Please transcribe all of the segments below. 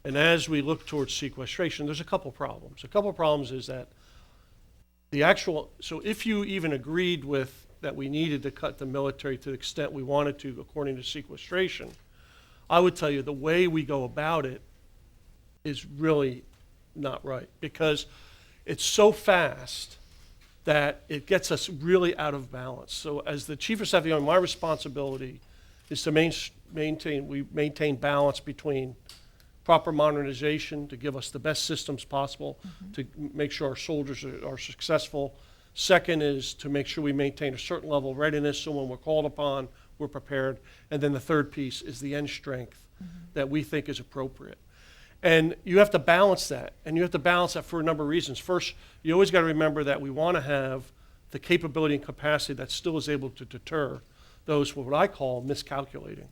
And as we look towards sequestration, there's a couple problems. A couple problems is that so if you even agreed with that we needed to cut the military to the extent we wanted to according to sequestration, I would tell you the way we go about it is really not right, because it's so fast that it gets us really out of balance. So as the Chief of Staff of the Army, my responsibility is to maintain balance between proper modernization to give us the best systems possible, to make sure our soldiers are successful. Second is to make sure we maintain a certain level of readiness so when we're called upon, we're prepared. And then the third piece is the end strength that we think is appropriate. And you have to balance that, and you have to balance that for a number of reasons. First, you always got to remember that we want to have the capability and capacity that still is able to deter those what I call miscalculating.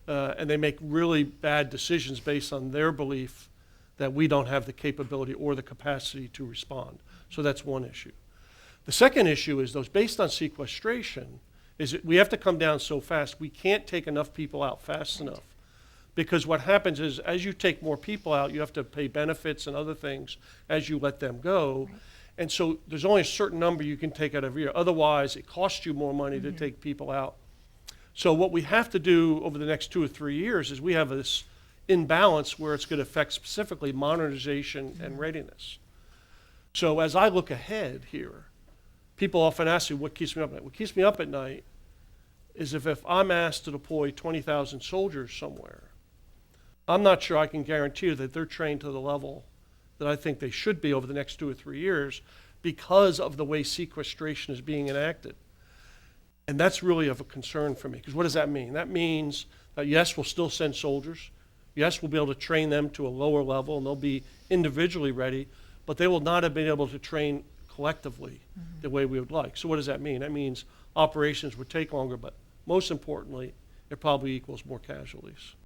And they make really bad decisions based on their belief that we don't have the capability or the capacity to respond. So that's one issue. The second issue is those based on sequestration is that we have to come down so fast, we can't take enough people out fast enough. Because what happens is as you take more people out, you have to pay benefits and other things as you let them go. Right. And so there's only a certain number you can take out every year. Otherwise, it costs you more money to take people out. So what we have to do over the next 2 or 3 years is we have this imbalance where it's going to affect specifically modernization and readiness. So as I look ahead here, people often ask me, what keeps me up at night? What keeps me up at night is if I'm asked to deploy 20,000 soldiers somewhere, I'm not sure I can guarantee you that they're trained to the level that I think they should be over the next 2 or 3 years because of the way sequestration is being enacted. And that's really of a concern for me, because what does that mean? That means that yes, we'll still send soldiers. Yes, we'll be able to train them to a lower level and they'll be individually ready, but they will not have been able to train collectively the way we would like. So what does that mean? That means operations would take longer, but most importantly, it probably equals more casualties.